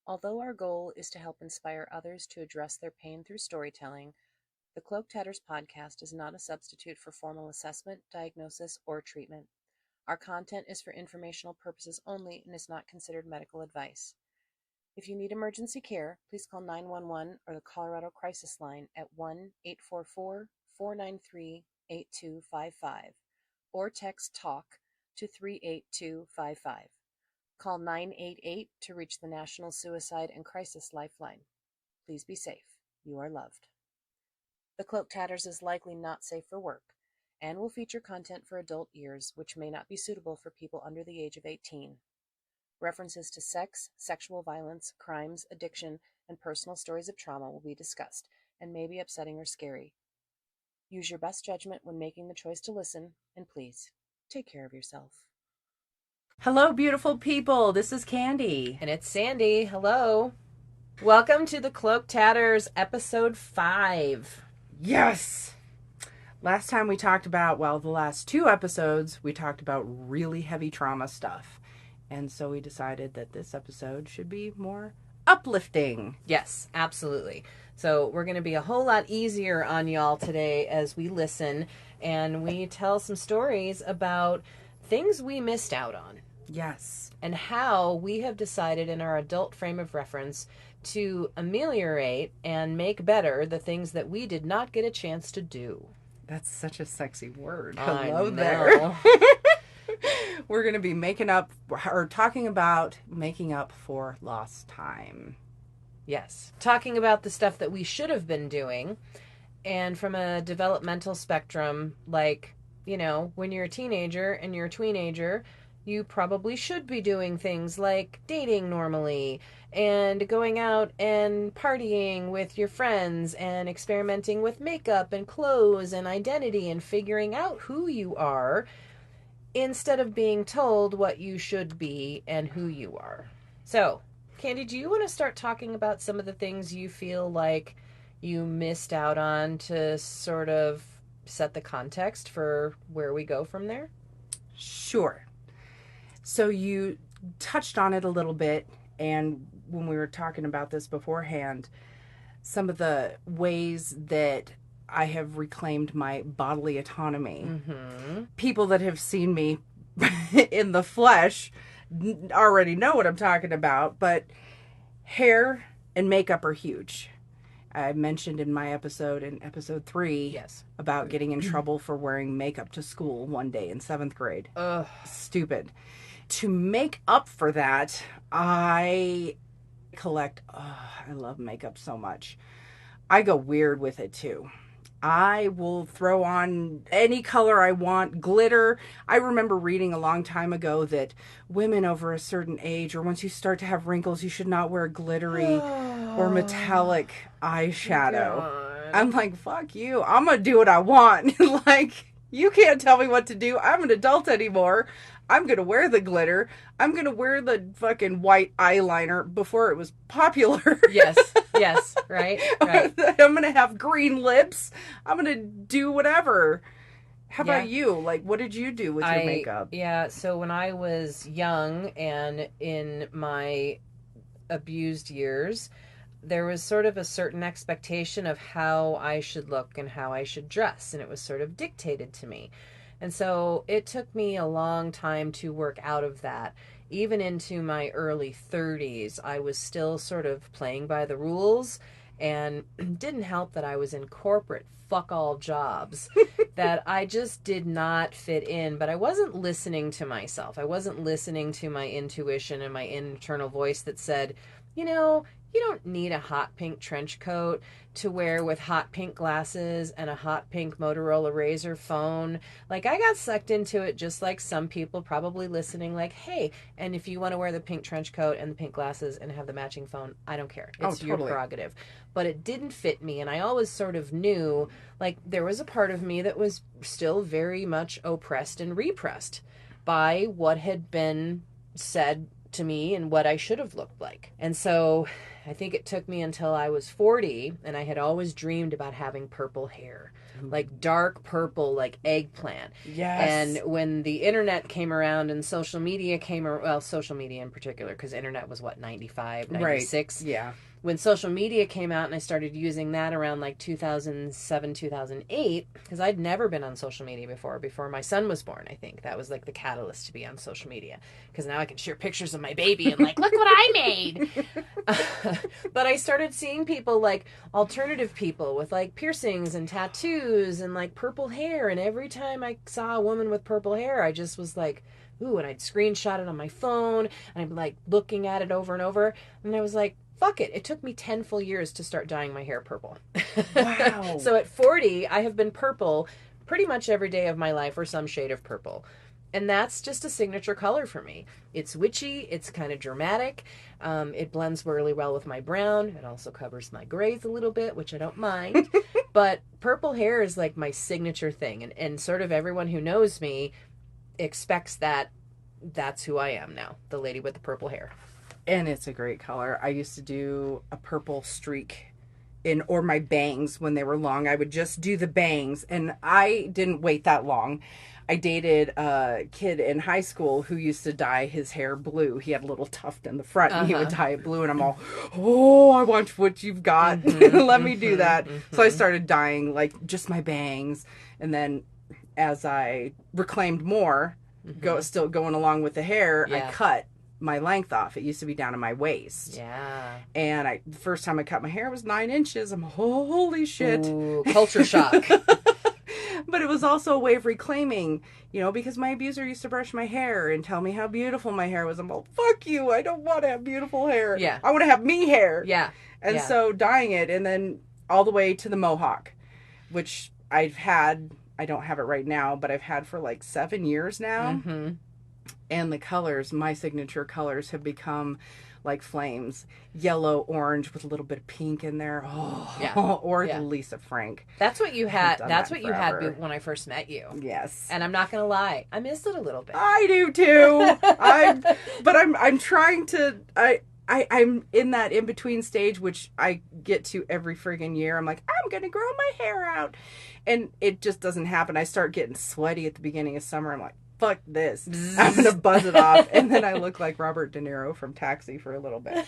Although our goal is to help inspire others to address their pain through storytelling, the Cloak Tatters podcast is not a substitute for formal assessment, diagnosis, or treatment. Our content is for informational purposes only and is not considered medical advice. If you need emergency care, please call 911 or the Colorado Crisis Line at 1-844-493-8255 or text TALK to 38255. Call 988 to reach the National Suicide and Crisis Lifeline. Please be safe. You are loved. The Cloak Tatters is likely not safe for work and will feature content for adult ears which may not be suitable for people under the age of 18. References to sex, sexual violence, crimes, addiction, and personal stories of trauma will be discussed and may be upsetting or scary. Use your best judgment when making the choice to listen, and please, take care of yourself. Hello, beautiful people. This is Candy. And it's Sandi. Hello. Welcome to the Cloak Tatters, episode 5. Yes! Last time we talked about, the last 2 episodes, we talked about really heavy trauma stuff. And so we decided that this episode should be more uplifting. Yes, absolutely. So we're going to be a whole lot easier on y'all today as we listen and we tell some stories about things we missed out on. Yes. And how we have decided in our adult frame of reference to ameliorate and make better the things that we did not get a chance to do. That's such a sexy word. I Hello know. there. We're going to be talking about making up for lost time. Yes. Talking about the stuff that we should have been doing. And from a developmental spectrum, like, when you're a teenager and you're a tweenager, you probably should be doing things like dating normally and going out and partying with your friends and experimenting with makeup and clothes and identity and figuring out who you are instead of being told what you should be and who you are. So, Candy, do you want to start talking about some of the things you feel like you missed out on to sort of set the context for where we go from there? Sure. So you touched on it a little bit, and when we were talking about this beforehand, some of the ways that I have reclaimed my bodily autonomy. Mm-hmm. People that have seen me in the flesh already know what I'm talking about, but hair and makeup are huge. I mentioned in my episode, in episode 3, Yes. about getting in trouble for wearing makeup to school one day in 7th grade. Ugh. Stupid. To make up for that, I love makeup so much. I go weird with it too. I will throw on any color I want, glitter. I remember reading a long time ago that women over a certain age, or once you start to have wrinkles, you should not wear glittery or metallic eyeshadow. God. I'm like, fuck you. I'm going to do what I want. Like, you can't tell me what to do. I'm an adult anymore. I'm going to wear the glitter. I'm going to wear the fucking white eyeliner before it was popular. Yes, right. I'm going to have green lips. I'm going to do whatever. How about you? Like, what did you do with your makeup? Yeah, so when I was young and in my abused years, there was sort of a certain expectation of how I should look and how I should dress, and it was sort of dictated to me. And so it took me a long time to work out of that. Even into my early 30s, I was still sort of playing by the rules, and didn't help that I was in corporate fuck all jobs that I just did not fit in. But I wasn't listening to myself. I wasn't listening to my intuition and my internal voice that said, you don't need a hot pink trench coat to wear with hot pink glasses and a hot pink Motorola Razr phone. Like, I got sucked into it just like some people probably listening, like, hey, and if you want to wear the pink trench coat and the pink glasses and have the matching phone, I don't care. It's your prerogative. But it didn't fit me, and I always sort of knew, like, there was a part of me that was still very much oppressed and repressed by what had been said to me and what I should have looked like. And so I think it took me until I was 40, and I had always dreamed about having purple hair. like dark purple, like eggplant. Yes. And when the internet came around and social media came around, well, social media in particular, because internet was what, 95, 96? Right. Yeah. When social media came out and I started using that around like 2007, 2008, because I'd never been on social media before my son was born, I think. That was like the catalyst to be on social media. Because now I can share pictures of my baby and like, look what I made! But I started seeing people like alternative people with like piercings and tattoos and like purple hair. And every time I saw a woman with purple hair, I just was like, ooh, and I'd screenshot it on my phone and I'm like looking at it over and over. And I was like, fuck it. It took me 10 full years to start dyeing my hair purple. Wow. So at 40, I have been purple pretty much every day of my life, or some shade of purple. And that's just a signature color for me. It's witchy. It's kind of dramatic. It blends really well with my brown. It also covers my grays a little bit, which I don't mind. But purple hair is like my signature thing. And sort of everyone who knows me expects that that's who I am now, the lady with the purple hair. And it's a great color. I used to do a purple streak or my bangs when they were long. I would just do the bangs, and I didn't wait that long. I dated a kid in high school who used to dye his hair blue. He had a little tuft in the front, and he would dye it blue, and I'm all, oh, I want what you've got. Let me do that. So I started dyeing like just my bangs, and then as I reclaimed more, still going along with the hair, I cut my length off. It used to be down to my waist. Yeah. And the first time I cut my hair was 9 inches. I'm holy shit. Ooh, culture shock. But it was also a way of reclaiming, because my abuser used to brush my hair and tell me how beautiful my hair was. I'm all, fuck you. I don't want to have beautiful hair. Yeah. I want to have me hair. Yeah. And so dyeing it, and then all the way to the mohawk, which I've had, I don't have it right now, but I've had for like 7 years now. Mm-hmm. And the colors, my signature colors, have become like flames. Yellow, orange with a little bit of pink in there. Oh, yeah. Or the Lisa Frank. That's what you had. That's what you forever. had when I first met you. Yes. And I'm not going to lie. I missed it a little bit. I do too. I'm trying to, I'm in that in-between stage, which I get to every friggin' year. I'm like, I'm going to grow my hair out. And it just doesn't happen. I start getting sweaty at the beginning of summer. I'm like, fuck this. I'm going to buzz it off. And then I look like Robert De Niro from Taxi for a little bit.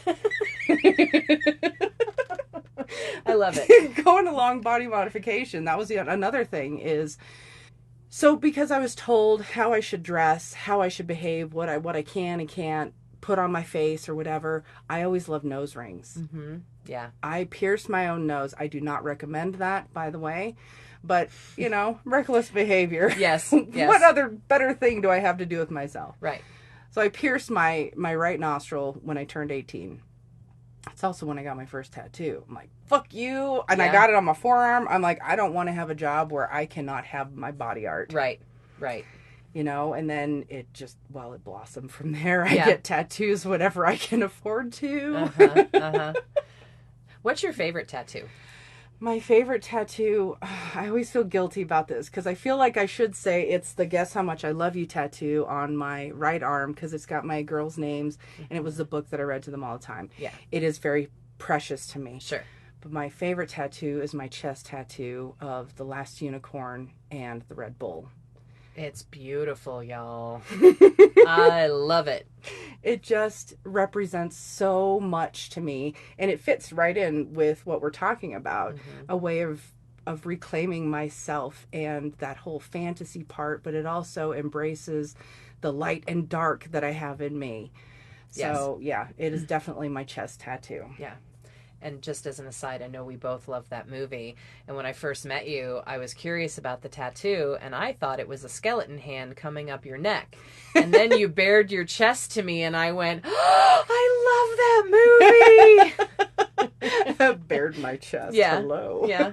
I love it. Going along body modification, that was another thing is, so because I was told how I should dress, how I should behave, what I can and can't put on my face or whatever, I always loved nose rings. Mm-hmm. Yeah. I pierced my own nose. I do not recommend that, by the way. But, reckless behavior. Yes. What other better thing do I have to do with myself? Right. So I pierced my right nostril when I turned 18. It's also when I got my first tattoo. I'm like, fuck you. And I got it on my forearm. I'm like, I don't want to have a job where I cannot have my body art. Right. And then it just, it blossomed from there. I get tattoos whatever I can afford to. What's your favorite tattoo? My favorite tattoo, I always feel guilty about this because I feel like I should say it's the Guess How Much I Love You tattoo on my right arm because it's got my girls' names and it was the book that I read to them all the time. Yeah. It is very precious to me. Sure. But my favorite tattoo is my chest tattoo of the last unicorn and the Red Bull. It's beautiful, y'all. I love it. It just represents so much to me, and it fits right in with what we're talking about, a way of reclaiming myself and that whole fantasy part, but it also embraces the light and dark that I have in me. So, it is definitely my chest tattoo. Yeah. And just as an aside, I know we both love that movie. And when I first met you, I was curious about the tattoo, and I thought it was a skeleton hand coming up your neck. And then you bared your chest to me, and I went, oh, I love that movie! Bared my chest. Yeah. Hello. Yeah.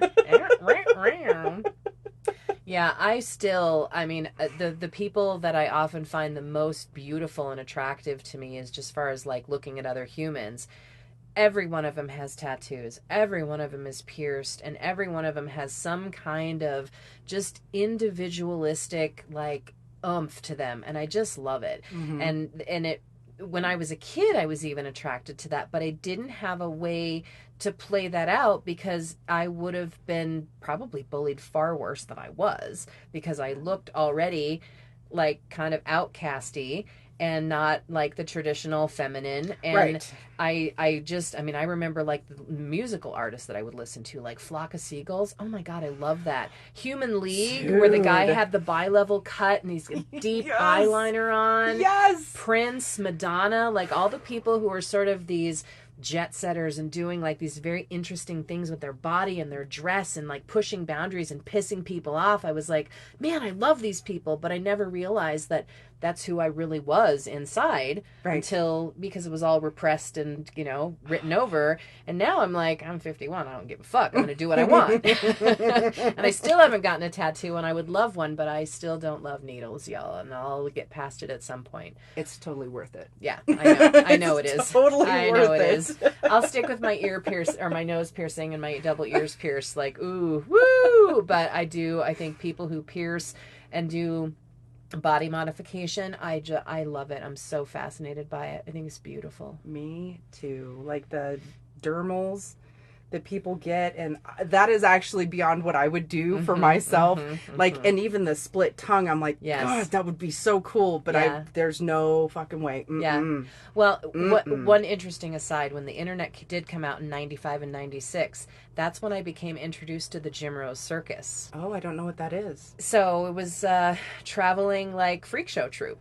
Yeah, the people that I often find the most beautiful and attractive to me is just far as like looking at other humans. Every one of them has tattoos. Every one of them is pierced, and every one of them has some kind of just individualistic like oomph to them, and I just love it. And it when I was a kid, I was even attracted to that, but I didn't have a way to play that out because I would have been probably bullied far worse than I was because I looked already like kind of outcasty and not like the traditional feminine. And Right. I mean, I remember like the musical artists that I would listen to, like Flock of Seagulls. Oh my God, I love that. Human League, where the guy Dude. had the bi-level cut and he's got deep Yes. eyeliner on. Yes. Prince, Madonna, like all the people who are sort of these jet setters and doing like these very interesting things with their body and their dress and like pushing boundaries and pissing people off. I was like, man, I love these people, but I never realized that that's who I really was inside Right. until because it was all repressed and, you know, written over. And now I'm like, I'm 51. I don't give a fuck. I'm going to do what I want. And I still haven't gotten a tattoo and I would love one, but I still don't love needles, y'all. And I'll get past it at some point. It's totally worth it. Yeah, I know. I know it is. Totally I worth know it it. is. I'll stick with my ear pierce or my nose piercing and my double ears pierced. Like, ooh, woo! But I think people who pierce and do body modification, I love it. I'm so fascinated by it. I think it's beautiful. Me too. Like the dermals that people get, and that is actually beyond what I would do for myself. Like, and even the split tongue, I'm like, Yes. God, that would be so cool, but Yeah. there's no fucking way. Yeah. Well, one interesting aside, when the internet did come out in 95 and 96, that's when I became introduced to the Jim Rose Circus. Oh, I don't know what that is. So it was traveling like freak show troupe,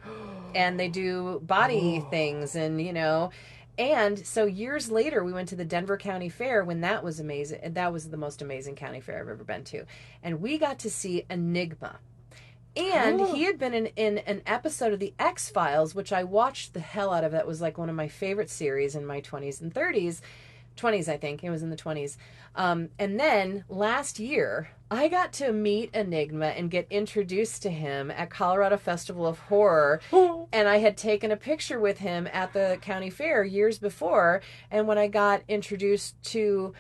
and they do body things, and you know, and so years later we went to the Denver County Fair when that was amazing. That was the most amazing county fair I've ever been to, and we got to see Enigma. And he had been in an episode of the X-Files, which I watched the hell out of. That was like one of my favorite series in my 20s and 30s. 20s, I think. It was in the 20s. And then last year, I got to meet Enigma and get introduced to him at Colorado Festival of Horror. And I had taken a picture with him at the county fair years before. And when I got introduced to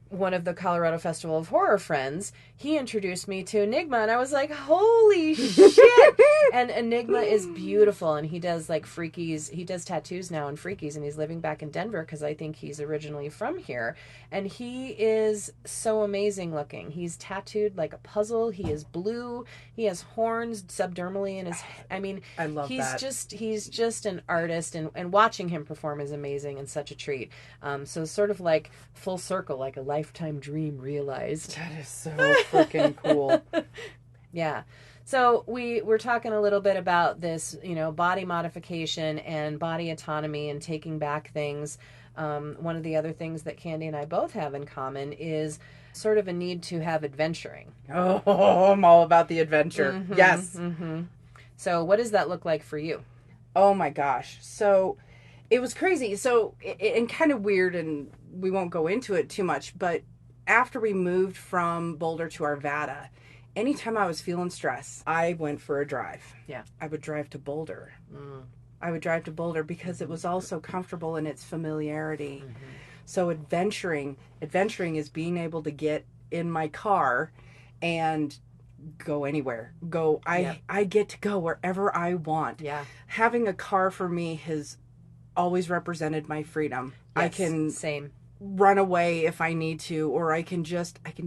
one of the Colorado Festival of Horror friends, he introduced me to Enigma, and I was like, holy shit! And Enigma is beautiful, and he does like freakies. He does tattoos now and freakies, and he's living back in Denver because I think he's originally from here. And he is so amazing looking. He's tattooed like a puzzle. He is blue. He has horns subdermally in his. I mean, I love that. He's just an artist, and watching him perform is amazing and such a treat. So sort of like full circle, like a lifetime dream realized. That is so freaking cool. Yeah. So we're talking a little bit about this, you know, body modification and body autonomy and taking back things. One of the other things that Candy and I both have in common is sort of a need to have adventuring. Oh, I'm all about the adventure. Yes. So what does that look like for you? Oh my gosh. So it was crazy. So, and kind of weird, and we won't go into it too much, but after we moved from Boulder to Arvada, anytime I was feeling stress, I went for a drive. Yeah. I would drive to Boulder. I would drive to Boulder because it was also comfortable in its familiarity. So adventuring is being able to get in my car and go anywhere. I get to go wherever I want. Yeah. Having a car for me has always represented my freedom. Yes, I can same. run away if I need to, or I can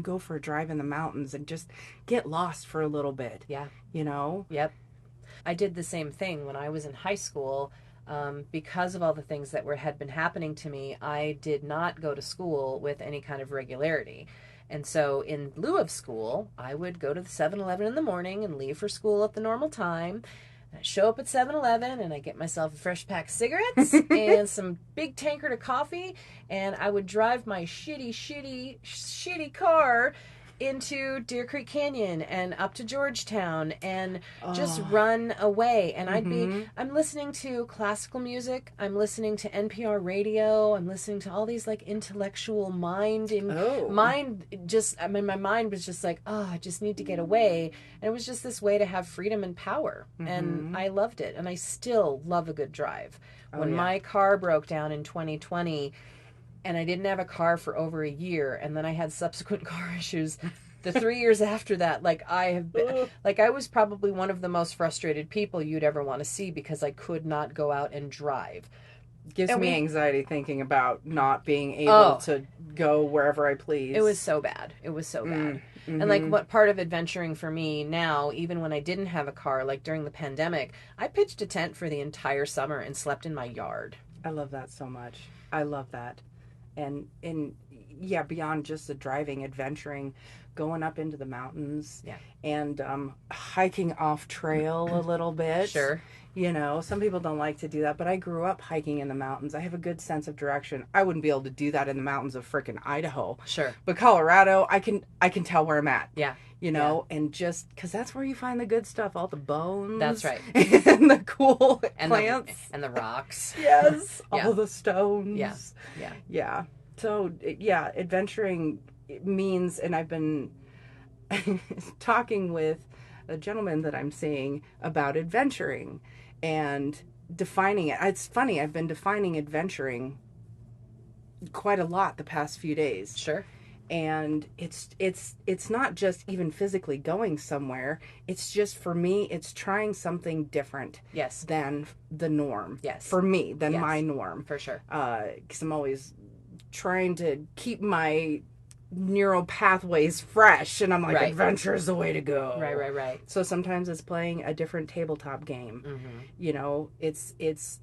go for a drive in the mountains and just get lost for a little bit. Yeah. You know? Yep. I did the same thing when I was in high school. Because of all the things that had been happening to me, I did not go to school with any kind of regularity. And so in lieu of school, I would go to the 7-Eleven in the morning and leave for school at the normal time. I show up at 7-Eleven and I get myself a fresh pack of cigarettes and some big tankard of coffee, and I would drive my shitty car into Deer Creek Canyon and up to Georgetown and just run away. And I'm listening to classical music. I'm listening to NPR radio. I'm listening to all these like intellectual my mind was just like, I just need to get away. And it was just this way to have freedom and power. And I loved it. And I still love a good drive. When my car broke down in 2020, and I didn't have a car for over a year, and then I had subsequent car issues The 3 years after that, like I have been, like I was probably one of the most frustrated people you'd ever want to see because I could not go out and drive. Gives And me we- anxiety thinking about not being able Oh. to go wherever I please. It was so bad. It was so bad. Mm-hmm. And like what part of adventuring for me now, even when I didn't have a car, like during the pandemic, I pitched a tent for the entire summer and slept in my yard. I love that so much. I love that. And yeah, beyond just the driving, adventuring, going up into the mountains, Yeah. and hiking off trail a little bit. Sure. You know, some people don't like to do that, but I grew up hiking in the mountains. I have a good sense of direction. I wouldn't be able to do that in the mountains of frickin' Idaho. Sure. But Colorado, I can tell where I'm at. Yeah. You know, and just because that's where you find the good stuff, all the bones. That's right. And the cool And plants. and the rocks. Yes. Yeah. All the stones. Yeah. Yeah. Yeah. So, yeah, adventuring means, and I've been talking with a gentleman that I'm seeing about adventuring and defining it. It's funny, I've been defining adventuring quite a lot the past few days. Sure. And it's not just even physically going somewhere. It's just, for me, it's trying something different. Yes. Than the norm. Yes. For me, than Yes. my norm. For sure. Because I'm always trying to keep my neural pathways fresh, and I'm like, Right. adventure is the way to go. Right. So sometimes it's playing a different tabletop game. Mm-hmm. You know, it's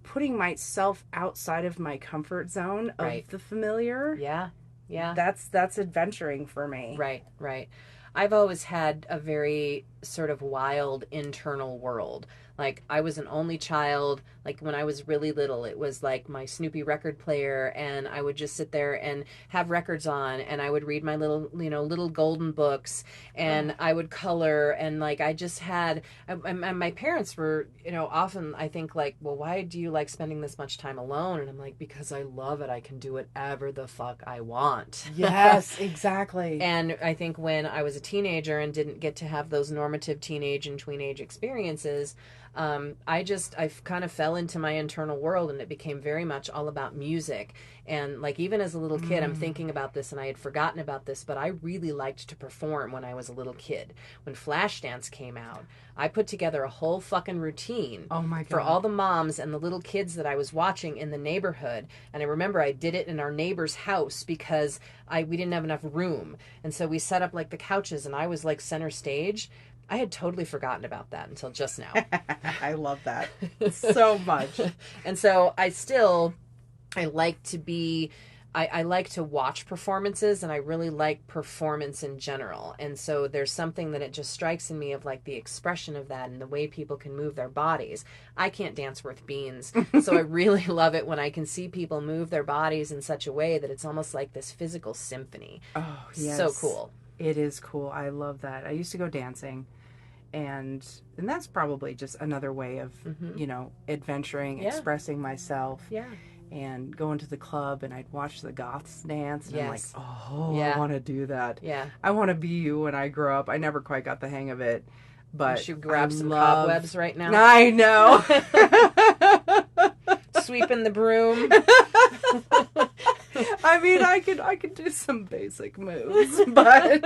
putting myself outside of my comfort zone of Right. the familiar. Yeah. Yeah. That's adventuring for me. Right. I've always had a very sort of wild internal world. Like, I was an only child. Like, when I was really little, it was like my Snoopy record player, and I would just sit there and have records on, and I would read my little golden books, and I would color, and like, I just had, and my parents were, often, I think, like, well, why do you like spending this much time alone? And I'm like, because I love it. I can do whatever the fuck I want. Yes, exactly. And I think when I was a teenager and didn't get to have those normative teenage and tweenage experiences, I kind of fell into my internal world, and it became very much all about music. And like, even as a little kid, I'm thinking about this, and I had forgotten about this, but I really liked to perform when I was a little kid. When Flashdance came out, I put together a whole fucking routine Oh my God. for all the moms and the little kids that I was watching in the neighborhood. And I remember I did it in our neighbor's house because we didn't have enough room. And so we set up like the couches, and I was like center stage. I had totally forgotten about that until just now. I love that so much. And so I like to be, I like to watch performances, and I really like performance in general. And so there's something that it just strikes in me of like the expression of that and the way people can move their bodies. I can't dance worth beans. So I really love it when I can see people move their bodies in such a way that it's almost like this physical symphony. Oh, yes. So cool. It is cool. I love that. I used to go dancing, and that's probably just another way of, adventuring, Yeah. expressing myself. Yeah. And going to the club, and I'd watch the goths dance, and Yes. I'm like, oh, Yeah. I want to do that. Yeah. I want to be you when I grow up. I never quite got the hang of it, but You should grab I some love... cobwebs right now. I know. Sweeping the broom. I mean, I could do some basic moves, but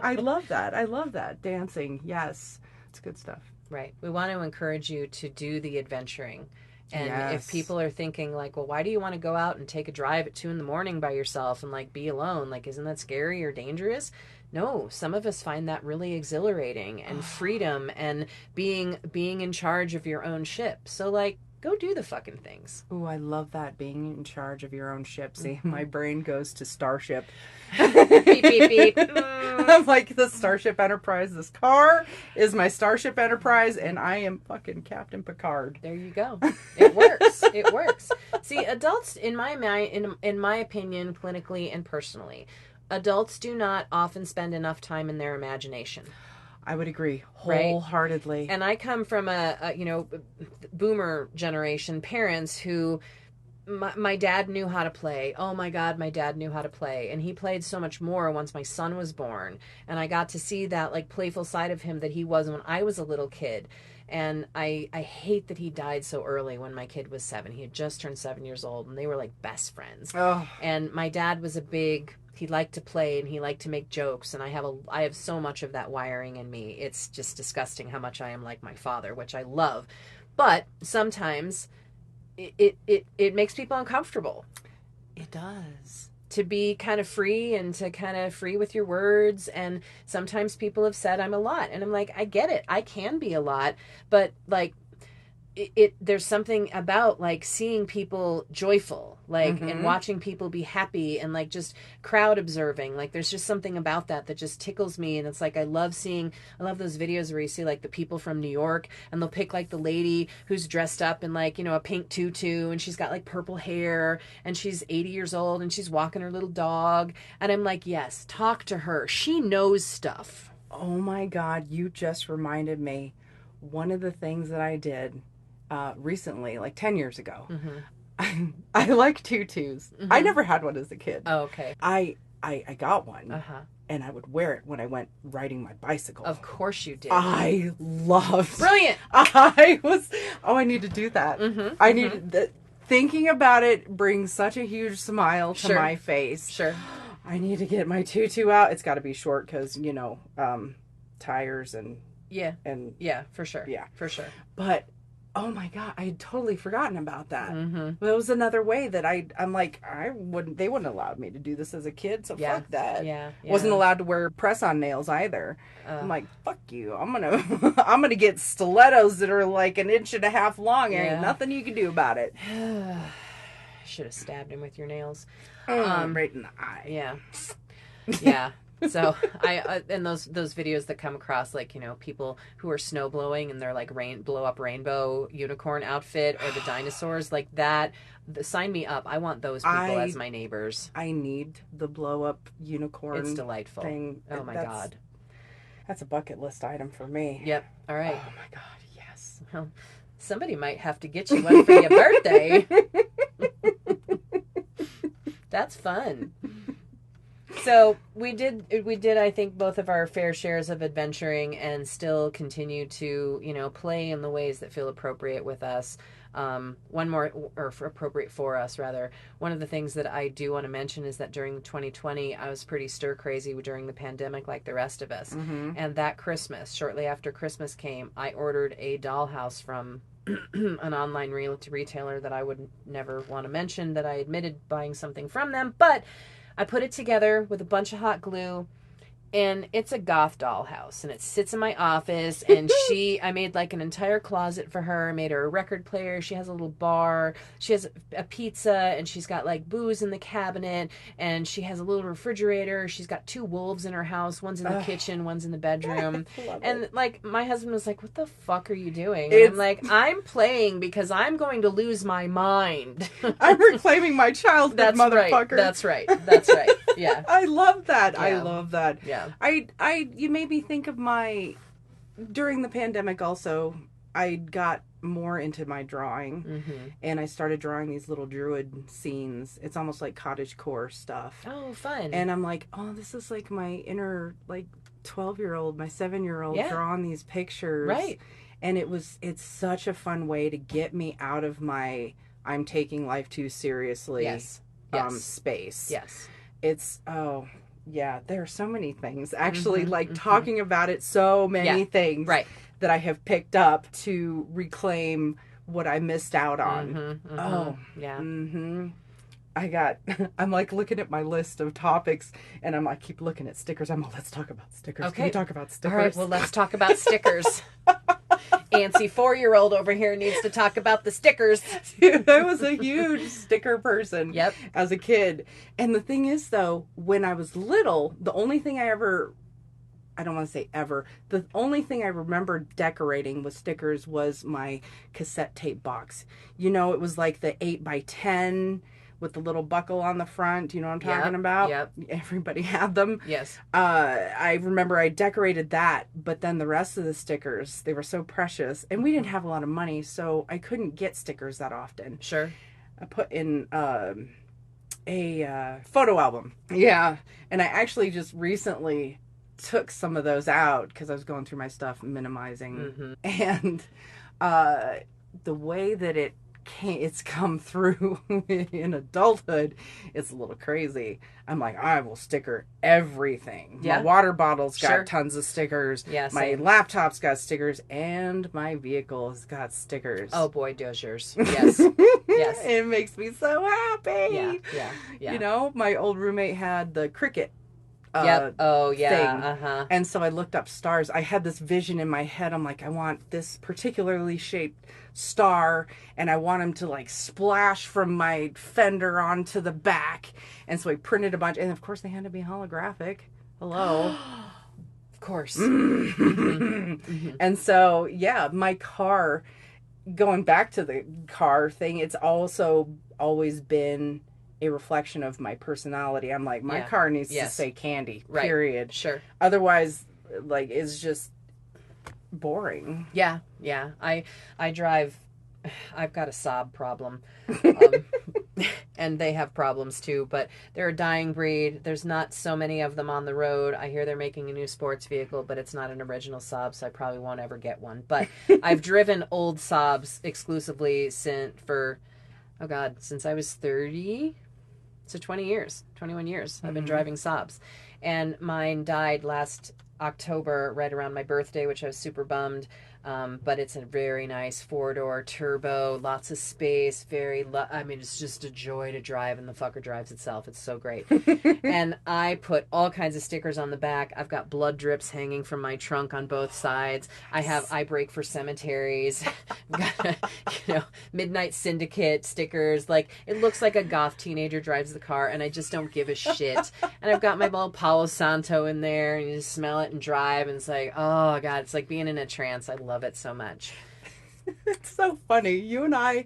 I love that. I love that. Dancing, yes. It's good stuff. Right. We want to encourage you to do the adventuring. And Yes. if people are thinking like, well, why do you want to go out and take a drive at 2 a.m. by yourself and like be alone? Like, isn't that scary or dangerous? No, some of us find that really exhilarating and freedom and being in charge of your own ship. So like, go do the fucking things. Ooh, I love that, being in charge of your own ship. See, my brain goes to Starship. Beep, beep, beep. I'm like, the Starship Enterprise. This car is my Starship Enterprise, and I am fucking Captain Picard. There you go. It works. It works. See, adults, in my opinion, clinically and personally, adults do not often spend enough time in their imagination. I would agree Right? wholeheartedly. And I come from a boomer generation, parents who my dad knew how to play. Oh my God, my dad knew how to play. And he played so much more once my son was born. And I got to see that like playful side of him that he was when I was a little kid. And I hate that he died so early when my kid was 7. He had just turned 7 years old, and they were like best friends. Oh, And my dad was he liked to play and he liked to make jokes, and I have so much of that wiring in me. It's just disgusting how much I am like my father, which I love. But sometimes it makes people uncomfortable it does. to be kind of free and to kind of free with your words. And sometimes people have said I'm a lot, and I'm like, I get it. I can be a lot, but like there's something about like seeing people joyful, like, and watching people be happy, and like just crowd observing. Like there's just something about that just tickles me. And it's like I love those videos where you see like the people from New York, and they'll pick like the lady who's dressed up in like, a pink tutu, and she's got like purple hair, and she's 80 years old, and she's walking her little dog, and I'm like, yes, talk to her, she knows stuff. Oh my God, you just reminded me. One of the things that I did recently, like 10 years ago, I like tutus. I never had one as a kid. Oh, okay. I got one, Uh-huh. and I would wear it when I went riding my bicycle. Of course you did. I loved. Brilliant. I need to do that. I need thinking about it brings such a huge smile to my face. Sure. I need to get my tutu out. It's got to be short because tires and Yeah, for sure. Yeah, for sure. But oh my God, I had totally forgotten about that. But it was another way that I'm like, they wouldn't allow me to do this as a kid, so fuck that. Yeah. Wasn't allowed to wear press-on nails either. I'm like, fuck you. I'm gonna get stilettos that are like 1.5 inches long. There ain't nothing you can do about it. Should have stabbed him with your nails. Right in the eye. Yeah. Yeah. So and those videos that come across, like, people who are snow blowing, and they're like blow up rainbow unicorn outfit, or the dinosaurs like that. Sign me up. I want those people as my neighbors. I need the blow up unicorn. It's delightful. Thing. Oh my God. That's a bucket list item for me. Yep. All right. Oh my God. Yes. Well, somebody might have to get you one for your birthday. That's fun. So we did, I think, both of our fair shares of adventuring, and still continue to, play in the ways that feel appropriate with us. Appropriate for us, rather. One of the things that I do want to mention is that during 2020, I was pretty stir crazy during the pandemic, like the rest of us. And that Christmas, shortly after Christmas came, I ordered a dollhouse from an online retailer that I would never want to mention that I admitted buying something from them, but I put it together with a bunch of hot glue, and it's a goth dollhouse, and it sits in my office, and I made like an entire closet for her. I made her a record player. She has a little bar. She has a pizza, and she's got like booze in the cabinet, and she has a little refrigerator. She's got 2 wolves in her house. One's in the kitchen, one's in the bedroom. And like, my husband was like, what the fuck are you doing? And I'm like, I'm playing because I'm going to lose my mind. I'm reclaiming my childhood, motherfucker. That's right. That's right. Yeah. I love that. Yeah. I love that. Yeah. You made me think of during the pandemic also, I got more into my drawing, and I started drawing these little druid scenes. It's almost like cottagecore stuff. Oh, fun. And I'm like, oh, this is like my inner, like, 12-year-old, my 7-year-old drawing these pictures. Right. And it's such a fun way to get me out of my I'm taking life too seriously space. Yes. It's, yeah, there are so many things. Actually, talking about it, so many things that I have picked up to reclaim what I missed out on. Oh, yeah. I'm like looking at my list of topics, and I keep looking at stickers. I'm like, let's talk about stickers. Okay. Can we talk about stickers? All right, well, let's talk about stickers. Antsy 4-year-old over here needs to talk about the stickers. Dude, I was a huge sticker person as a kid. And the thing is, though, when I was little, the only thing I don't want to say ever, the only thing I remember decorating with stickers was my cassette tape box. It was like the 8x10 with the little buckle on the front. You know what I'm talking about? Yep. Everybody had them. Yes. I remember I decorated that, but then the rest of the stickers, they were so precious, and we didn't have a lot of money, so I couldn't get stickers that often. Sure. I put in a photo album. Yeah. And I actually just recently took some of those out because I was going through my stuff, minimizing. Mm-hmm. And the way that it's come through in adulthood, it's a little crazy. I'm like, I will sticker everything. Yeah. My water bottle's Sure. got tons of stickers. Yeah, My same. laptop's got stickers, and my vehicle's got stickers. Oh boy, does yours. Yes. Yes. It makes me so happy. Yeah, yeah, yeah. You know, my old roommate had the cricket Yep. Oh yeah. thing. Uh-huh. And so I looked up stars. I had this vision in my head. I'm like, I want this particularly shaped star, and I want him to like splash from my fender onto the back. And so I printed a bunch, and of course they had to be holographic. Hello. Of course. And so, yeah, my car, going back to the car thing, it's also always been a reflection of my personality. I'm like, my car needs to say Candy, period. Sure. Otherwise, like, it's just boring. Yeah, yeah. I drive. I've got a Saab problem, and they have problems too. But they're a dying breed. There's not so many of them on the road. I hear they're making a new sports vehicle, but it's not an original Saab, so I probably won't ever get one. But I've driven old Saabs exclusively since I was 30. So 20 years, 21 years, I've been driving Saabs. And mine died last October, right around my birthday, which I was super bummed. But it's a very nice 4-door turbo, lots of space, it's just a joy to drive, and the fucker drives itself. It's so great. And I put all kinds of stickers on the back. I've got blood drips hanging from my trunk on both sides. I brake for cemeteries. Midnight Syndicate stickers. Like, it looks like a goth teenager drives the car, and I just don't give a shit. And I've got my little Palo Santo in there, and you just smell it and drive, and it's like, oh God, it's like being in a trance. I love it so much. It's so funny. You and I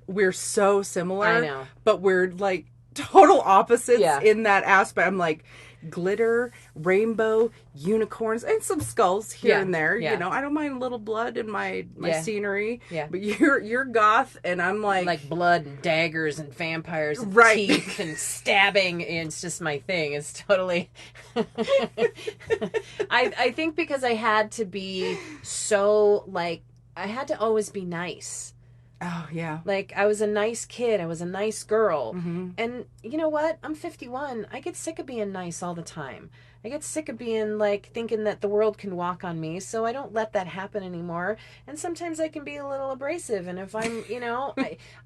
we're so similar. I know. But we're like total opposites Yeah. in that aspect. I'm like glitter, rainbow, unicorns, and some skulls here and there. Yeah. You know, I don't mind a little blood in my scenery. Yeah. But you're goth, and I'm like blood and daggers and vampires and Right. teeth and stabbing. It's just my thing. It's totally. I think because I had to be so I had to always be nice. Oh yeah. Like, I was a nice kid. I was a nice girl. Mm-hmm. And you know what? I'm 51. I get sick of being nice all the time. I get sick of being thinking that the world can walk on me, so I don't let that happen anymore. And sometimes I can be a little abrasive, and if I'm,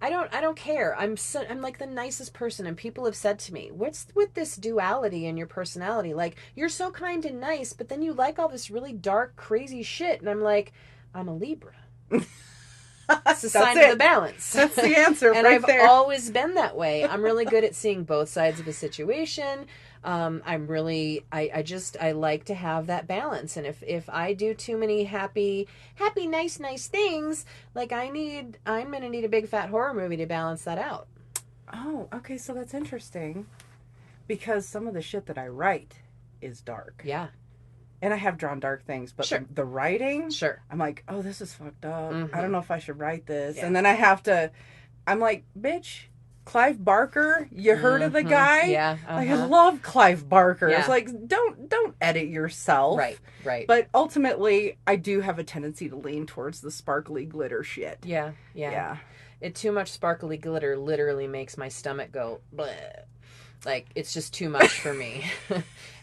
I don't care. I'm like the nicest person, and people have said to me, "What's with this duality in your personality? Like, you're so kind and nice, but then you like all this really dark, crazy shit." And I'm like, I'm a Libra. It's a sign of the balance. That's the answer. And right I've there. always been that way. I'm really good at seeing both sides of a situation. I like to have that balance. And if I do too many happy, nice things, I'm going to need a big fat horror movie to balance that out. Oh, okay. So that's interesting, because some of the shit that I write is dark. Yeah. And I have drawn dark things, but Sure. the writing, Sure. I'm like, oh, this is fucked up. Mm-hmm. I don't know if I should write this. Yeah. And then I'm like, bitch, Clive Barker, you heard of the guy? Yeah. Uh-huh. Like, I love Clive Barker. Yeah. It's like, don't edit yourself. Right. But ultimately, I do have a tendency to lean towards the sparkly glitter shit. Yeah. Too much sparkly glitter literally makes my stomach go bleh. Like, it's just too much for me.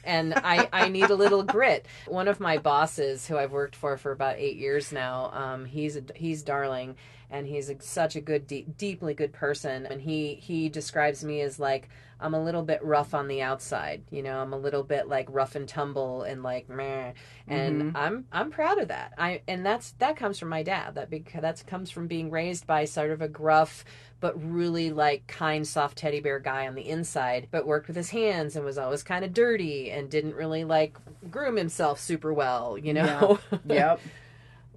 And I need a little grit. One of my bosses, who I've worked for about 8 years now, he's darling, and he's such a good, deeply good person. And he describes me as like, I'm a little bit rough on the outside. I'm a little bit like rough and tumble and like meh. And I'm proud of that. That comes from my dad. That comes from being raised by sort of a gruff but really kind, soft teddy bear guy on the inside, but worked with his hands and was always kind of dirty and didn't really groom himself super well, Yeah. Yep.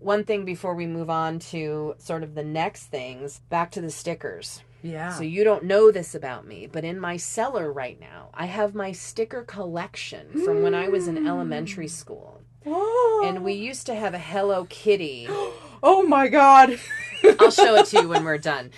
One thing before we move on to sort of the next things, back to the stickers. Yeah. So you don't know this about me, but in my cellar right now, I have my sticker collection from when I was in elementary school. Oh. And we used to have a Hello Kitty Oh my God. I'll show it to you when we're done.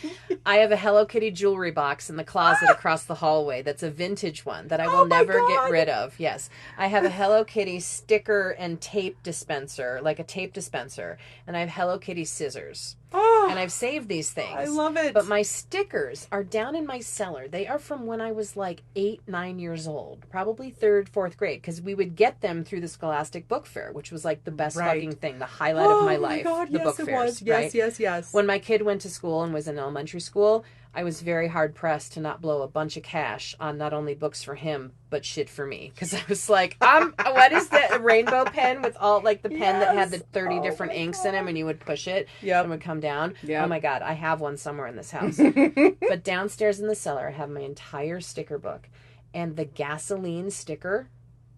I have a Hello Kitty jewelry box in the closet across the hallway. That's a vintage one that I will never get rid of. Yes. I have a Hello Kitty sticker and tape dispenser, like a tape dispenser. And I have Hello Kitty scissors. Oh, And I've saved these things. I love it. But my stickers are down in my cellar. They are from when I was like 8, 9 years old. Probably 3rd, 4th grade. Because we would get them through the Scholastic Book Fair, which was like the best fucking thing. The highlight of my life. Oh my God, the yes, book it fairs, was. Yes, right? yes. When my kid went to school and was in elementary school, I was very hard pressed to not blow a bunch of cash on not only books for him, but shit for me. Because I was like, what is that? A rainbow pen with all, like, the pen that had the 30 different inks in them, and you would push it and it would come down. Yep. Oh my God, I have one somewhere in this house. But downstairs in the cellar, I have my entire sticker book. And the gasoline sticker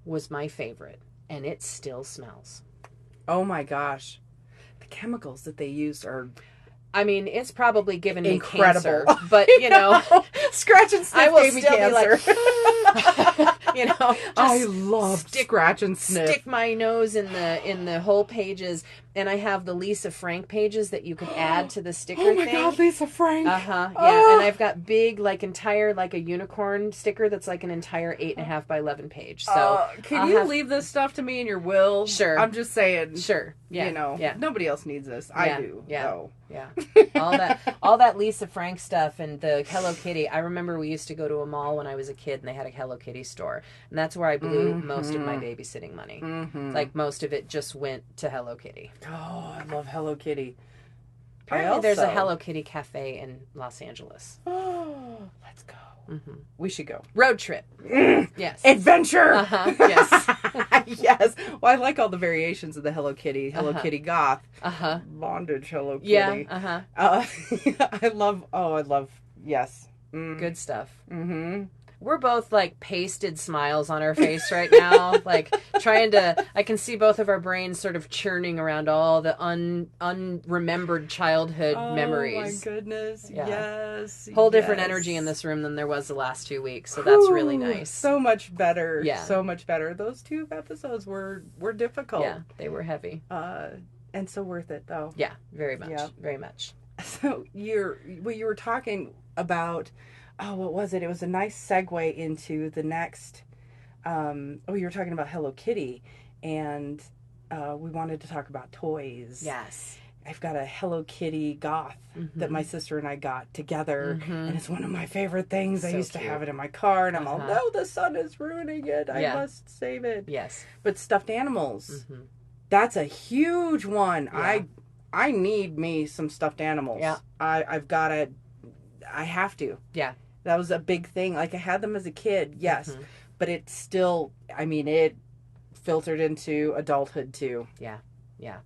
was my favorite. And it still smells. Oh my gosh. The chemicals that they use are... I mean, it's probably given me incredible. cancer, but you know, scratch and sniff I will gave me still cancer. be like, you know, just I love scratch and sniff. Stick my nose in the whole pages, and I have the Lisa Frank pages that you could add to the sticker thing. Oh my God, Lisa Frank. Yeah, Oh. and I've got big, like entire, like a unicorn sticker that's like an entire 8.5 by 11 page. So can you leave this stuff to me in your will? Sure. I'm just saying. Sure. Yeah. You know. Yeah. Nobody else needs this. I do. Yeah. So. Yeah. all that Lisa Frank stuff and the Hello Kitty. I remember we used to go to a mall when I was a kid and they had a Hello Kitty store. And that's where I blew most of my babysitting money. Like most of it just went to Hello Kitty. Oh, I love Hello Kitty. Apparently there's a Hello Kitty cafe in Los Angeles. Oh, let's go. We should go. Road trip. Yes. Adventure. Yes. Yes. Well, I like all the variations of the Hello Kitty. Hello Kitty goth. Bondage Hello Kitty. Yeah. I love. Yes. Good stuff. Mm-hmm. We're both like pasted smiles on our face right now, like trying to. I can see both of our brains sort of churning around all the unremembered childhood memories. Oh my goodness! Yeah. Yes. Whole different energy in this room than there was the last 2 weeks, so that's really nice. So much better. Yeah. So much better. Those 2 episodes were difficult. Yeah, they were heavy. And so worth it though. Yeah, very much. Yep. Very much. So you were talking about. Oh, what was it? It was a nice segue into the next. You were talking about Hello Kitty, and we wanted to talk about toys. Yes. I've got a Hello Kitty goth that my sister and I got together, and it's one of my favorite things. I used to have it in my car, and I'm all, no, the sun is ruining it. I must save it. Yes. But stuffed animals, that's a huge one. Yeah. I need me some stuffed animals. Yeah. I've got to. I have to. Yeah. That was a big thing. Like, I had them as a kid, yes. But it still, I mean, it filtered into adulthood, too. Yeah. Yeah.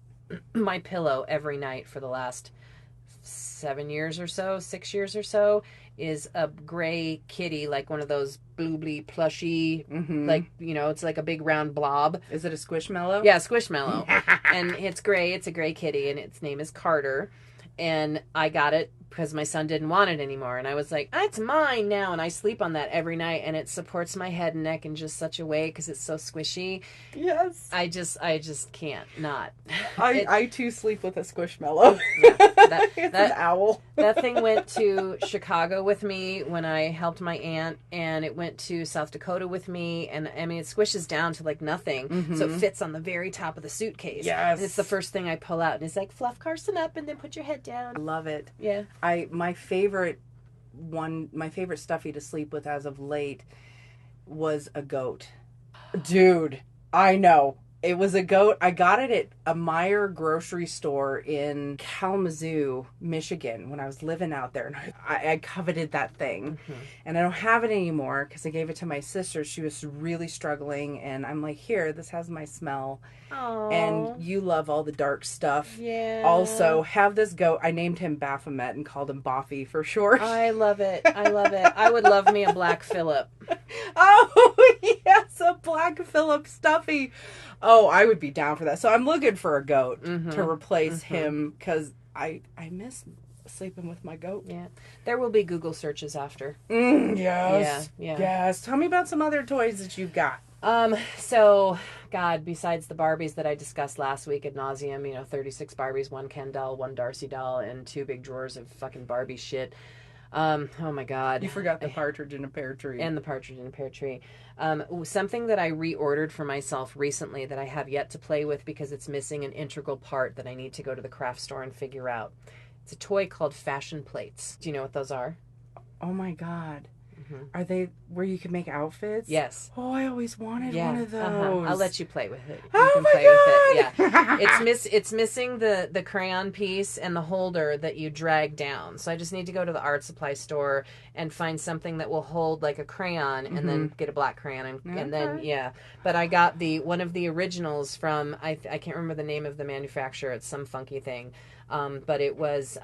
My pillow every night for the last 7 years or so, 6 years or so, is a gray kitty, like one of those bloobly plushy, like, you know, it's like a big round blob. Is it a Squishmallow? Yeah, Squishmallow. And it's gray. It's a gray kitty, and its name is Carter. And I got it because my son didn't want it anymore. And I was like, it's mine now. And I sleep on that every night. And it supports my head and neck in just such a way because it's so squishy. Yes. I just can't not. I too sleep with a Squishmallow. Yeah, It's an owl. That thing went to Chicago with me when I helped my aunt. And it went to South Dakota with me. And I mean, it squishes down to like nothing. So it fits on the very top of the suitcase. Yes. And it's the first thing I pull out. And it's like, fluff Carson up and then put your head down. I love it. Yeah. My favorite stuffy to sleep with as of late was a goat. Dude, I know. It was a goat. I got it at a Meijer grocery store in Kalamazoo, Michigan, when I was living out there. And I coveted that thing. And I don't have it anymore because I gave it to my sister. She was really struggling. And I'm like, here, this has my smell. Aww. And you love all the dark stuff. Yeah. Also, have this goat. I named him Baphomet and called him Boffy for short. I love it. I love it. I would love me a Black Phillip. Oh, yes, a Black Phillip stuffy. Oh, I would be down for that. So I'm looking for a goat to replace him because I miss sleeping with my goat. Yeah. There will be Google searches after. Yes. Yeah. Yes. Tell me about some other toys that you've got. So, God, besides the Barbies that I discussed last week ad nauseum, 36 Barbies, one Ken doll, one Darcy doll, and two big drawers of fucking Barbie shit. Oh my God. You forgot the partridge in a pear tree. And the partridge in a pear tree. Something that I reordered for myself recently that I have yet to play with because it's missing an integral part that I need to go to the craft store and figure out. It's a toy called fashion plates. Do you know what those are? Oh my God. Are they where you can make outfits? Yes. Oh, I always wanted one of those. I'll let you play with it. Oh, you can my play God. with it. Yeah. It's missing the crayon piece and the holder that you drag down. So I just need to go to the art supply store and find something that will hold like a crayon and then get a black crayon and then But I got one of the originals from I can't remember the name of the manufacturer. It's some funky thing. But it was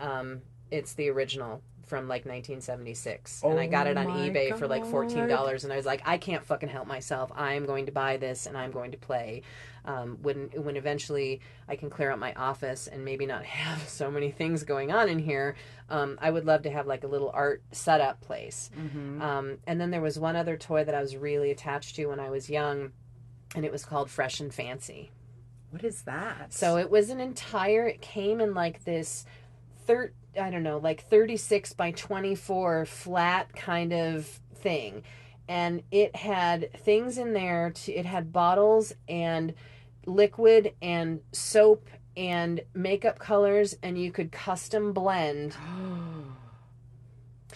it's the original from like 1976, and I got it on eBay for like $14, and I was like, I can't fucking help myself. I am going to buy this, and I'm going to play. When eventually I can clear out my office and maybe not have so many things going on in here, I would love to have like a little art setup place. And then there was one other toy that I was really attached to when I was young, and it was called Fresh and Fancy. What is that? So it came in like this 36 by 24 flat kind of thing. And it had things in there. It had bottles and liquid and soap and makeup colors, and you could custom blend.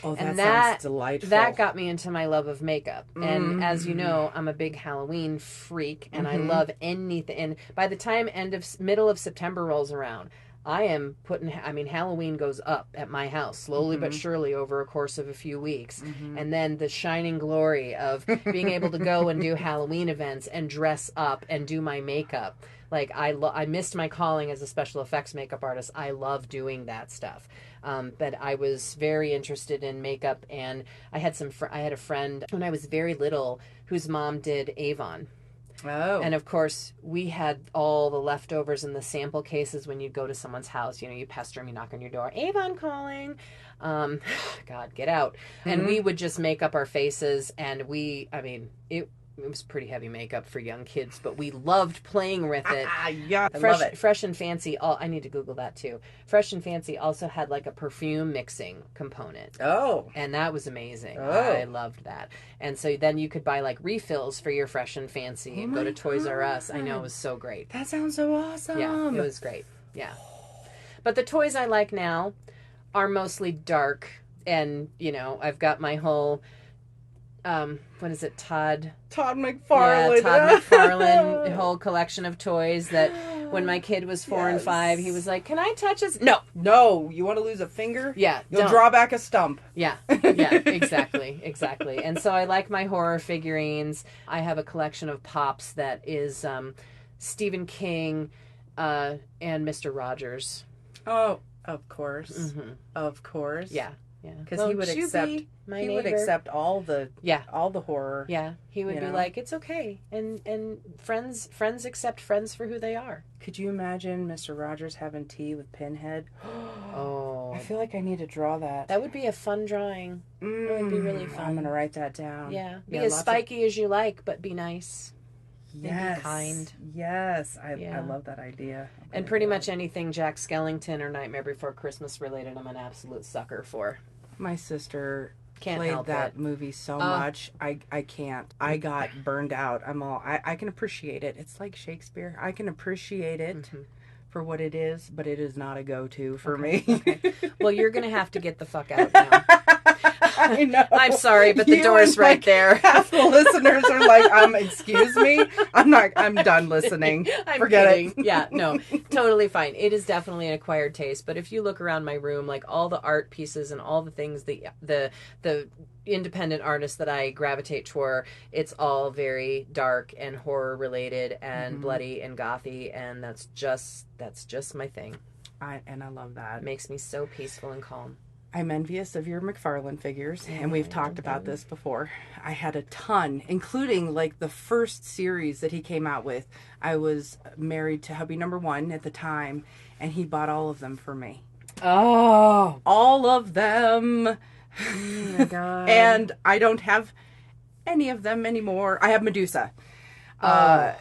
Oh, and sounds delightful. That got me into my love of makeup. And as you know, I'm a big Halloween freak, and I love anything. And by the time middle of September rolls around, I am Halloween goes up at my house slowly but surely over a course of a few weeks. And then the shining glory of being able to go and do Halloween events and dress up and do my makeup. Like, I missed my calling as a special effects makeup artist. I love doing that stuff. But I was very interested in makeup, and I had a friend when I was very little whose mom did Avon. Oh. And of course, we had all the leftovers in the sample cases when you go to someone's house. You pester them, you knock on your door, Avon calling. God, get out. And we would just make up our faces, and it was pretty heavy makeup for young kids, but we loved playing with it. Yeah, I love it. Fresh and Fancy, I need to Google that too. Fresh and Fancy also had like a perfume mixing component. Oh. And that was amazing. Oh. I loved that. And so then you could buy like refills for your Fresh and Fancy and go to Toys R Us. I know, it was so great. That sounds so awesome. Yeah, it was great. Yeah. But the toys I like now are mostly dark, and, I've got my whole... what is it, Todd McFarlane. Yeah, Todd McFarlane whole collection of toys that when my kid was 4 and 5, he was like, can I touch this? No, you want to lose a finger? Yeah. You'll draw back a stump. Yeah, exactly. And so I like my horror figurines. I have a collection of pops that is Stephen King and Mr. Rogers. Oh, of course. Of course. Yeah. Because he would accept all the horror. Yeah, he would be like, it's okay, and friends accept friends for who they are. Could you imagine Mr. Rogers having tea with Pinhead? Oh, I feel like I need to draw that. That would be a fun drawing. It would be really fun. I'm gonna write that down. Yeah, be as spiky as you like, but be nice. Yes. Be kind. Yes, I love that idea. And pretty much anything Jack Skellington or Nightmare Before Christmas related, I'm an absolute sucker for. My sister Can't played help that it. movie so much. I can't. I got burned out. I can appreciate it. It's like Shakespeare. I can appreciate it for what it is, but it is not a go-to for me. Okay. Well, you're going to have to get the fuck out now. I know. I'm sorry, but the door's right there. Half the listeners are like, excuse me? I'm done listening. Forget it. Yeah, no, totally fine. It is definitely an acquired taste, but if you look around my room, like all the art pieces and all the things, the independent artists that I gravitate toward, it's all very dark and horror related and bloody and gothy, and that's just my thing. I love that. It makes me so peaceful and calm. I'm envious of your McFarlane figures, and we've talked about this before. I had a ton, including like the first series that he came out with. I was married to hubby number 1 at the time, and he bought all of them for me. Oh, all of them. Oh my God. And I don't have any of them anymore. I have Medusa. Uh,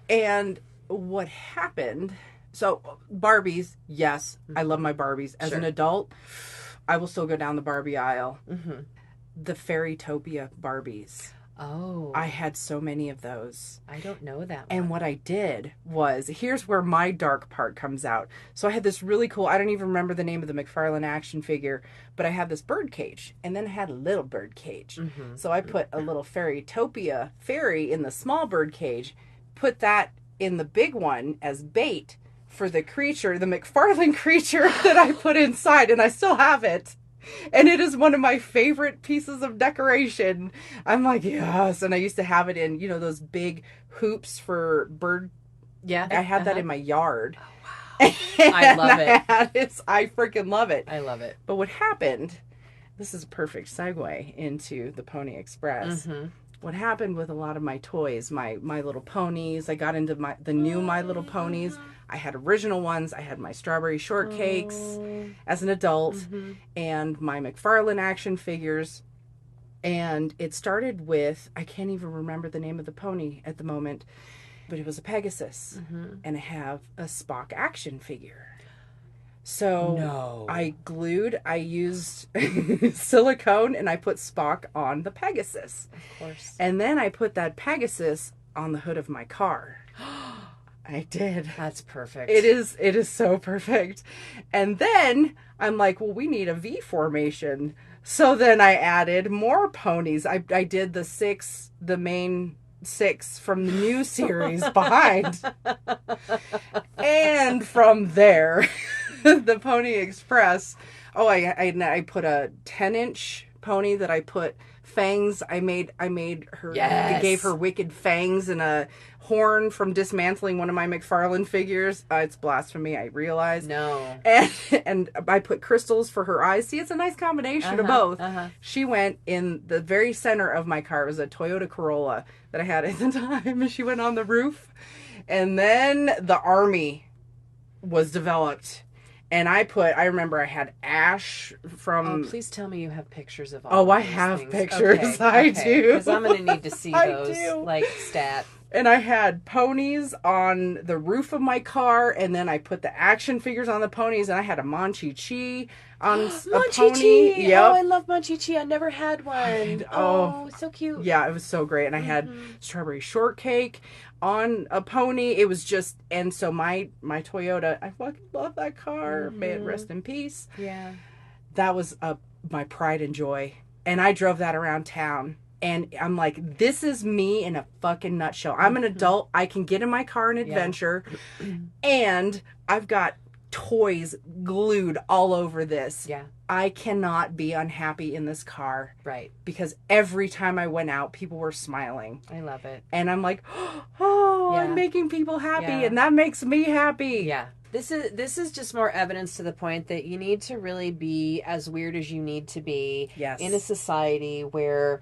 and what happened, so Barbies, yes, I love my Barbies. As an adult, I will still go down the Barbie aisle. The Fairytopia Barbies. Oh. I had so many of those. I don't know that one. And what I did was, here's where my dark part comes out. So I had this really cool, I don't even remember the name of the McFarlane action figure, but I had this bird cage, and then I had a little bird cage. So I put a little Fairytopia fairy in the small bird cage, put that in the big one as bait for the creature, the McFarlane creature that I put inside, and I still have it. And it is one of my favorite pieces of decoration. I'm like, yes. And I used to have it in, you know, those big hoops for bird. Yeah. I had that in my yard. Oh, wow. I love it. I freaking love it. I love it. But what happened, this is a perfect segue into the Pony Express. What happened with a lot of my toys, my Little Ponies, I got into the new My Little Ponies. I had original ones. I had my strawberry shortcakes as an adult and my McFarlane action figures. And it started with, I can't even remember the name of the pony at the moment, but it was a Pegasus. And I have a Spock action figure. So I used silicone, and I put Spock on the Pegasus. Of course. And then I put that Pegasus on the hood of my car. I did. That's perfect. It is so perfect. And then I'm like, well, we need a V formation. So then I added more ponies. I did the main 6 from the new series behind. And from there, the Pony Express. Oh, I put a 10-inch pony that I put fangs. I made her. Yes. I gave her wicked fangs and a horn from dismantling one of my McFarlane figures. It's blasphemy, I realize. No. And I put crystals for her eyes. See, it's a nice combination of both. She went in the very center of my car. It was a Toyota Corolla that I had at the time. And she went on the roof. And then the army was developed. And I remember I had Ash from... Oh, please tell me you have pictures of all of I these have things. pictures. Okay, I do. Because I'm going to need to see I those, do. like, stat. And I had ponies on the roof of my car, and then I put the action figures on the ponies, and I had a Monchi-Chi on a pony. Yep. Oh, I love Monchi-Chi. I never had one. Oh, so cute. Yeah, it was so great. And I had strawberry shortcake on a pony. It was just, and so my Toyota, I fucking love that car. May it rest in peace. Yeah. That was my pride and joy. And I drove that around town. And I'm like, this is me in a fucking nutshell. I'm an adult. I can get in my car and adventure. And I've got toys glued all over this. Yeah. I cannot be unhappy in this car. Right. Because every time I went out, people were smiling. I love it. And I'm like, I'm making people happy. Yeah. And that makes me happy. Yeah. This is just more evidence to the point that you need to really be as weird as you need to be in a society where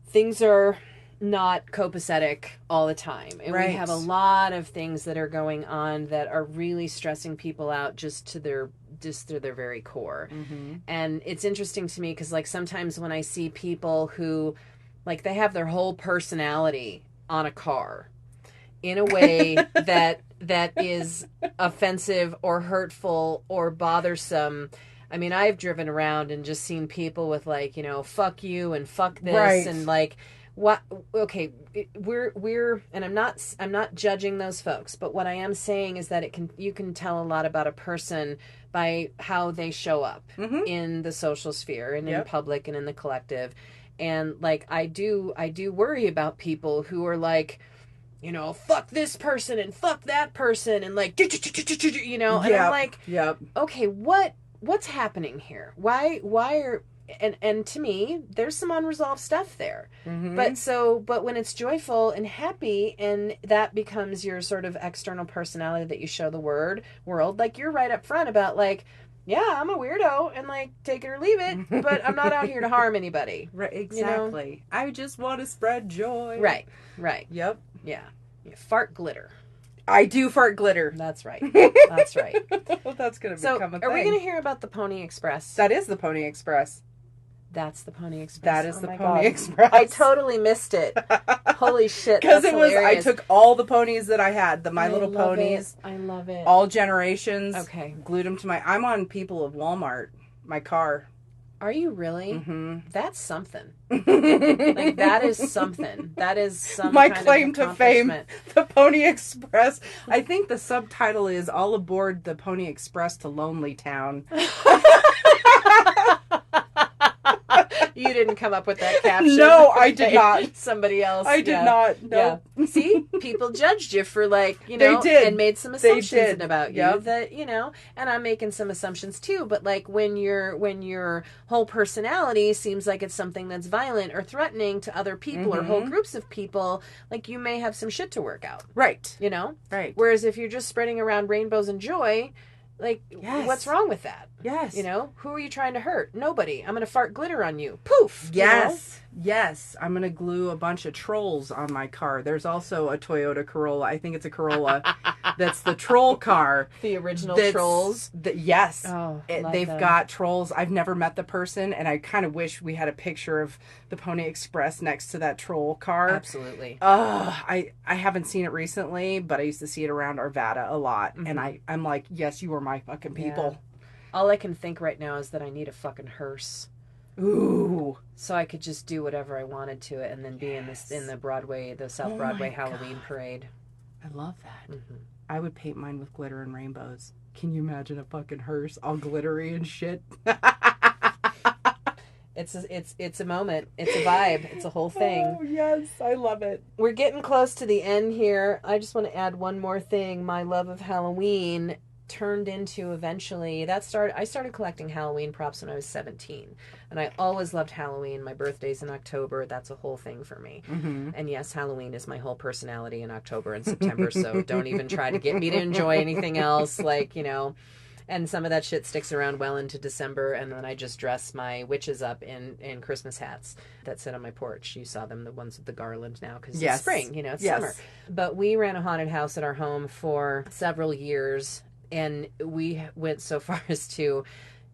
things are not copacetic all the time. And we have a lot of things that are going on that are really stressing people out just to their very core. And it's interesting to me because, like, sometimes when I see people who, like, they have their whole personality on a car in a way that is offensive or hurtful or bothersome. I mean, I've driven around and just seen people with, like, you know, fuck you and fuck this and, like, what? Okay, we're and I'm not judging those folks, but what I am saying is that you can tell a lot about a person by how they show up in the social sphere and in public and in the collective. And, like, I do worry about people who are like, you know, fuck this person and fuck that person and, like, you know, and I'm like, okay, what's happening here? Why are and to me, there's some unresolved stuff there. But when it's joyful and happy, and that becomes your sort of external personality that you show the world, like, you're right up front about, like, yeah, I'm a weirdo and, like, take it or leave it, but I'm not out here to harm anybody. Right, exactly. You know? I just want to spread joy. Right. Yep. Yeah. You fart glitter. I do fart glitter. That's right. That's right. That's going to become a thing. Are we going to hear about the Pony Express? That is the Pony Express. That's the Pony Express. That is Oh the my Pony God. Express. I totally missed it. Holy shit. Because That's it was, hilarious. I took all the ponies that I had, the My I Little love Ponies, it. I love it. all generations. Okay. Glued them to I'm on People of Walmart, my car. Are you really? Mm-hmm. That's something. Like, that is something. That is some my kind claim of to fame, accomplishment. the Pony Express. I think the subtitle is All Aboard the Pony Express to Lonely Town. You didn't come up with that caption. No, I did not. Somebody else. I did not. No. Yeah. See, people judged you for, like, you know, they did. and made some assumptions about you that, you know, and I'm making some assumptions too. But like when your whole personality seems like it's something that's violent or threatening to other people or whole groups of people, like, you may have some shit to work out. Right. You know? Right. Whereas if you're just spreading around rainbows and joy, like, what's wrong with that? Yes. You know, who are you trying to hurt? Nobody. I'm going to fart glitter on you. Poof. Yes. You know? Yes. I'm going to glue a bunch of trolls on my car. There's also a Toyota Corolla. I think it's a Corolla. That's the troll car. The original trolls. Yes. Oh, They've got trolls. I've never met the person, and I kind of wish we had a picture of the Pony Express next to that troll car. Absolutely. I haven't seen it recently, but I used to see it around Arvada a lot, and I'm like, yes, you are my fucking people. Yeah. All I can think right now is that I need a fucking hearse. Ooh. So I could just do whatever I wanted to it and then be in the South Broadway Halloween parade. I love that. I would paint mine with glitter and rainbows. Can you imagine a fucking hearse all glittery and shit? It's a moment. It's a vibe. It's a whole thing. Oh, yes. I love it. We're getting close to the end here. I just want to add one more thing. My love of Halloween turned into eventually I started collecting Halloween props when I was 17, and I always loved Halloween. My birthday's in October. That's a whole thing for me. And yes, Halloween is my whole personality in October and September, so don't even try to get me to enjoy anything else, like, you know. And some of that shit sticks around well into December, and then I just dress my witches up in Christmas hats that sit on my porch. You saw them, the ones with the garland now, because it's spring, you know, it's summer. But we ran a haunted house at our home for several years, and we went so far as to,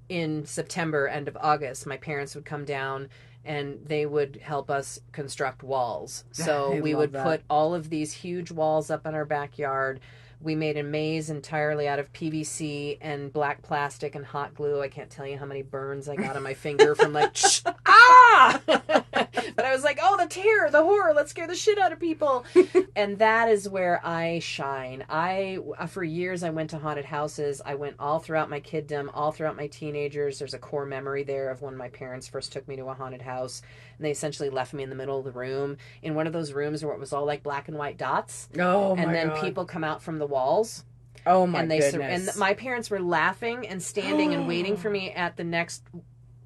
in September, end of August, my parents would come down and they would help us construct walls. So we would put all of these huge walls up in our backyard. We made a maze entirely out of PVC and black plastic and hot glue. I can't tell you how many burns I got on my finger from like, But I was like, oh, the terror, the horror, let's scare the shit out of people. And that is where I shine. For years, I went to haunted houses. I went all throughout my kiddom, all throughout my teenagers. There's a core memory there of when my parents first took me to a haunted house. And they essentially left me in the middle of the room, in one of those rooms where it was all like black and white dots. Oh, my God. And then people come out from the walls. Oh, my goodness. And my parents were laughing and standing and waiting for me at the next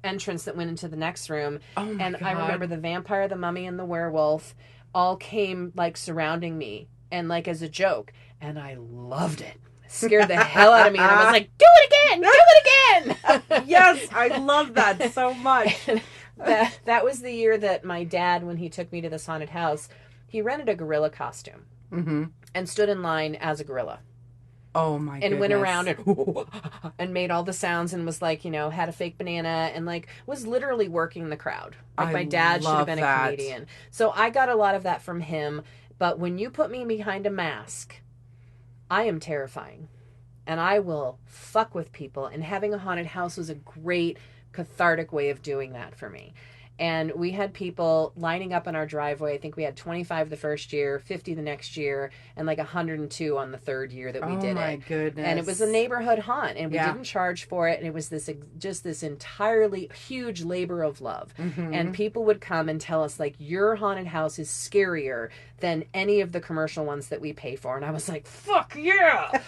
entrance that went into the next room. Oh, my God. I remember the vampire, the mummy, and the werewolf all came, like, surrounding me, and, like, as a joke. And I loved it. It scared the hell out of me. And I was like, do it again! Do it again! Yes, I love that so much. That was the year that my dad, when he took me to this haunted house, he rented a gorilla costume and stood in line as a gorilla. Oh, my goodness. And went around and made all the sounds and was like, you know, had a fake banana and like was literally working the crowd. Like, my dad should have been a comedian. So I got a lot of that from him. But when you put me behind a mask, I am terrifying. And I will fuck with people. And having a haunted house was a great cathartic way of doing that for me. And we had people lining up in our driveway. I think we had 25 the first year, 50 the next year, and like 102 on the third year that we did it. Oh, my goodness. And it was a neighborhood haunt, and we didn't charge for it. And it was this entirely huge labor of love. And people would come and tell us, like, your haunted house is scarier than any of the commercial ones that we pay for. And I was like, fuck yeah!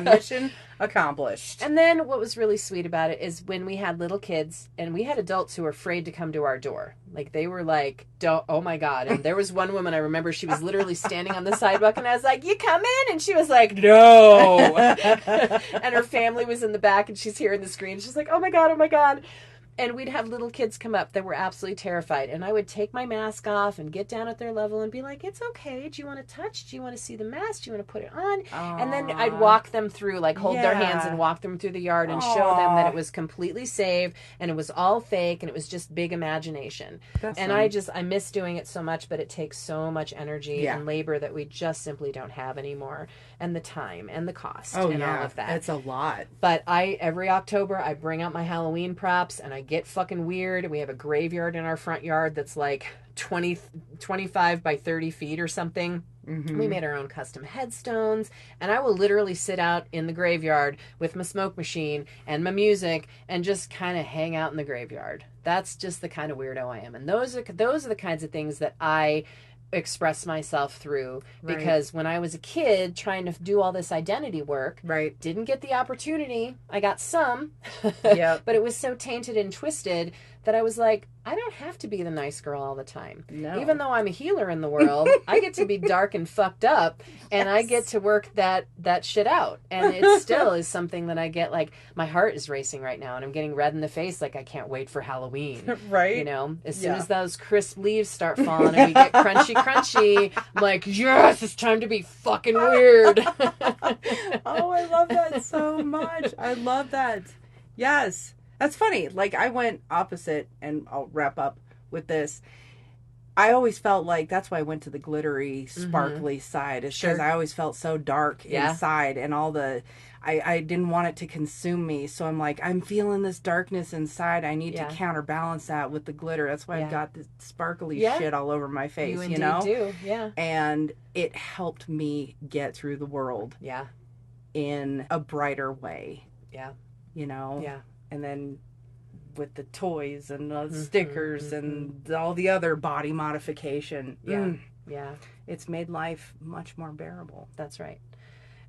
Mission accomplished. And then what was really sweet about it is when we had little kids and we had adults who were afraid to come to our door. Like, they were like, oh my God. And there was one woman, I remember, she was literally standing on the sidewalk and I was like, you come in? And she was like, no. And her family was in the back and she's hearing the screams. She's like, oh my God, oh my God. And we'd have little kids come up that were absolutely terrified. And I would take my mask off and get down at their level and be like, it's okay. Do you want to touch? Do you want to see the mask? Do you want to put it on? And then I'd walk them through, like hold their hands and walk them through the yard and show them that it was completely safe and it was all fake and it was just big imagination. And I miss doing it so much, but it takes so much energy and labor that we just simply don't have anymore. And the time and the cost and all of that. It's a lot. But every October, I bring out my Halloween props and I get fucking weird. We have a graveyard in our front yard that's like 25 by 30 feet or something. Mm-hmm. We made our own custom headstones, and I will literally sit out in the graveyard with my smoke machine and my music and just kind of hang out in the graveyard. That's just the kind of weirdo I am. And those are the kinds of things that I express myself through, because when I was a kid trying to do all this identity work, didn't get the opportunity. I got some, but it was so tainted and twisted that I was like, I don't have to be the nice girl all the time. No. Even though I'm a healer in the world, I get to be dark and fucked up, and I get to work that shit out. And it still is something that I get, like, my heart is racing right now, and I'm getting red in the face, like I can't wait for Halloween. You know, as soon as those crisp leaves start falling and we get crunchy, I'm like, yes, it's time to be fucking weird. Oh, I love that so much. I love that. Yes. That's funny. Like, I went opposite, and I'll wrap up with this. I always felt like that's why I went to the glittery, sparkly side. Is because I always felt so dark inside, and all the... I didn't want it to consume me. So I'm like, I'm feeling this darkness inside. I need to counterbalance that with the glitter. That's why I've got this sparkly shit all over my face, you know? do, yeah. And it helped me get through the world in a brighter way. Yeah. You know? Yeah. And then with the toys and the stickers and all the other body modification. Yeah. It's made life much more bearable. That's right.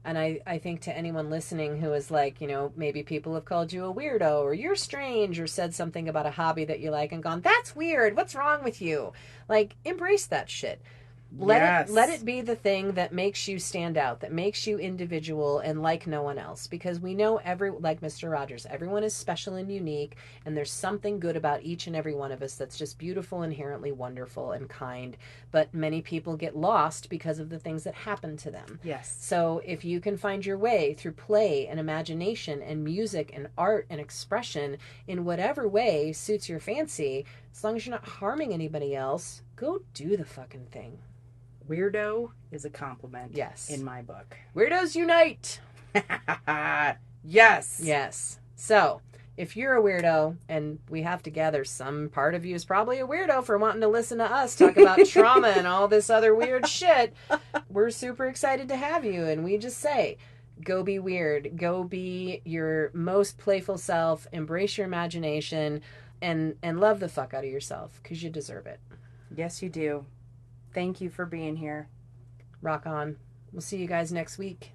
And I think to anyone listening who is like, you know, maybe people have called you a weirdo or you're strange or said something about a hobby that you like and gone, that's weird. What's wrong with you? Like, embrace that shit. Let it be the thing that makes you stand out, that makes you individual and like no one else. Because we know like Mr. Rogers, everyone is special and unique, and there's something good about each and every one of us that's just beautiful, inherently wonderful and kind. But many people get lost because of the things that happen to them. Yes. So if you can find your way through play and imagination and music and art and expression in whatever way suits your fancy, as long as you're not harming anybody else, go do the fucking thing. Weirdo is a compliment. Yes. In my book. Weirdos unite. Yes. Yes. So, if you're a weirdo, and we have to gather some part of you is probably a weirdo for wanting to listen to us talk about trauma and all this other weird shit, we're super excited to have you. And we just say, go be weird. Go be your most playful self. Embrace your imagination. And love the fuck out of yourself, because you deserve it. Yes, you do. Thank you for being here. Rock on. We'll see you guys next week.